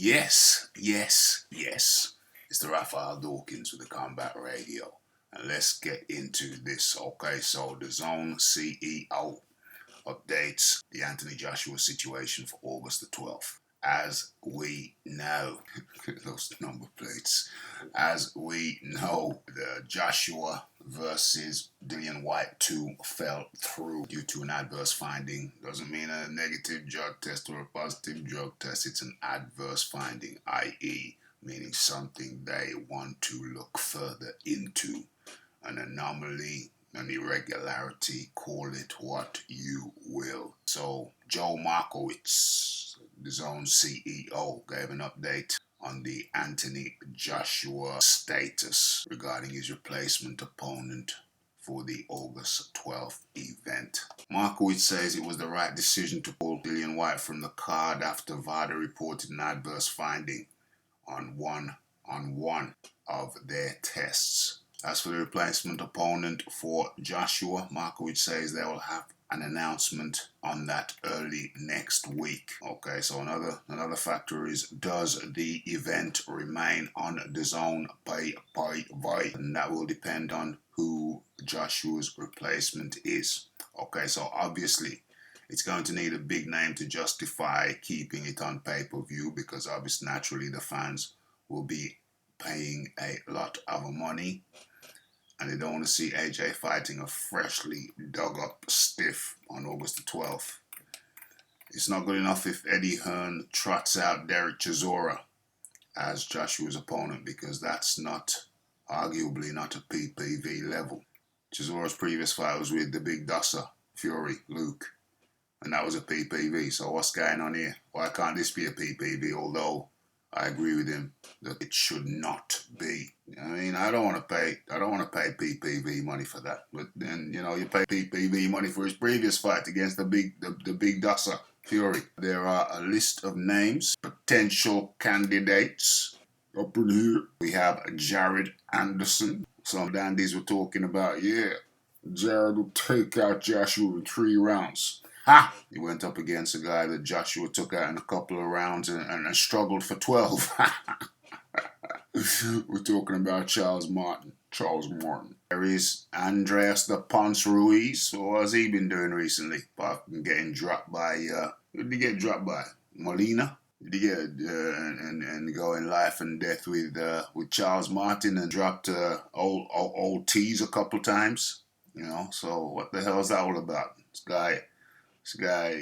Yes. It's the Raphael Dawkins with the Combat Radio. And let's get into this. Okay, so the Dazn CEO updates the Anthony Joshua situation for August the 12th. As we know, those number plates. As we know, the Joshua versus Dillian Whyte 2 fell through due to an adverse finding. Doesn't mean a negative drug test or a positive drug test. It's an adverse finding, i.e., meaning something they want to look further into. An anomaly, an irregularity, call it what you will. So Joe Markowitz, the Dazn CEO, gave an update on the Anthony Joshua status regarding his replacement opponent for the August 12th event. Markowitz says it was the right decision to pull Dillian Whyte from the card after VADA reported an adverse finding on one of their tests. As for the replacement opponent for Joshua, Markowitz says they will have an announcement on that early next week. Okay, so another factor is, does the event remain on Dazn pay? And that will depend on who Joshua's replacement is. Okay, so obviously it's going to need a big name to justify keeping it on pay-per-view, because obviously naturally the fans will be paying a lot of money. And they don't want to see AJ fighting a freshly dug up stiff on August the 12th. It's not good enough if Eddie Hearn trots out Derek Chisora as Joshua's opponent, because that's arguably not a PPV level. Chisora's previous fight was with the big Dazn, Fury, Luke, and that was a PPV. So what's going on here? Why can't this be a PPV? Although I agree with him that it should not be. I mean, I don't want to pay PPV money for that. But then, you pay PPV money for his previous fight against the big Dazn, Fury. There are a list of names, potential candidates up in here. We have Jared Anderson. Some dandies were talking about, Jared will take out Joshua in 3 rounds. Ha! He went up against a guy that Joshua took out in a couple of rounds and struggled for 12. We're talking about Charles Martin. There is Andreas the Ponce Ruiz. So what has he been doing recently? Apart from getting dropped by, who did he get dropped by? Molina? Did he get, and go in life and death with Charles Martin and dropped old T's a couple times? So what the hell is that all about? This guy,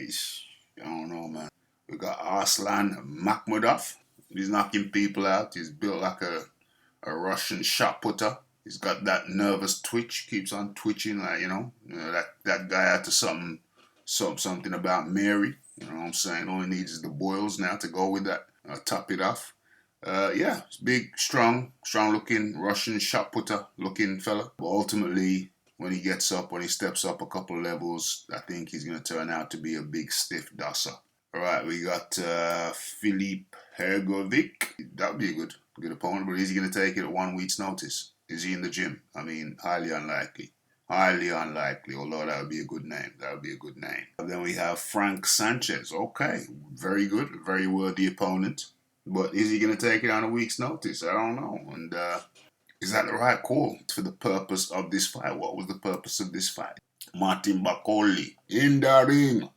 I don't know, man. We got Arslan Makhmudov. He's knocking people out. He's built like a Russian shot putter. He's got that nervous twitch. Keeps on twitching, like, that guy had to something about Mary. You know what I'm saying? All he needs is the boils now to go with that. Top it off. It's big, strong looking Russian shot putter looking fella. But ultimately, when he steps up a couple levels, I think he's going to turn out to be a big, stiff Dazn. All right, we got Filip Hrgovic. That would be a good opponent, but is he going to take it at 1 week's notice? Is he in the gym? I mean, highly unlikely. Although that would be a good name. Then we have Frank Sanchez. Okay, very good, very worthy opponent. But is he going to take it on a week's notice? I don't know. And is that the right call for the purpose of this fight? What was the purpose of this fight? Martin Bakoli in the ring.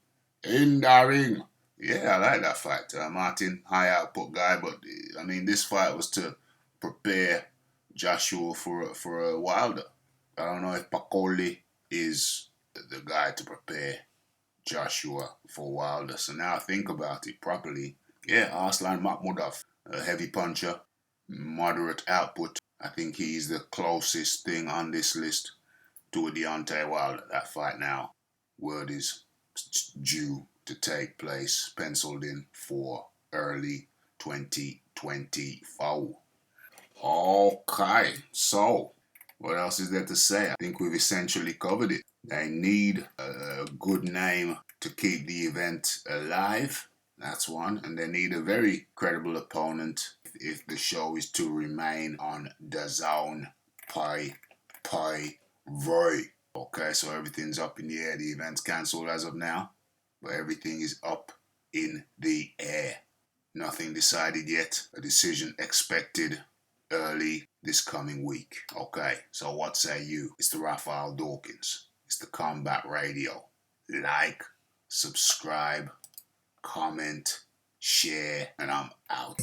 Yeah, I like that fight. Martin, high output guy, but I mean, this fight was to prepare Joshua for a Wilder. I don't know if Bakoli is the guy to prepare Joshua for Wilder. So now I think about it properly. Yeah, Arslan Makhmudov, a heavy puncher, moderate output. I think he's the closest thing on this list to a Deontay Wilder. That fight now, word is due to take place, penciled in for early 2024. Okay, so what else is there to say? I think we've essentially covered it. They need a good name to keep the event alive. That's one. And they need a very credible opponent if the show is to remain on Dazn pay. Okay, so everything's up in the air. The event's cancelled as of now, but everything is up in the air. Nothing decided yet. A decision expected early this coming week. Okay, so what say you? It's the Raphael Dawkins. It's the Combat Radio. Like, subscribe, comment, share, and I'm out.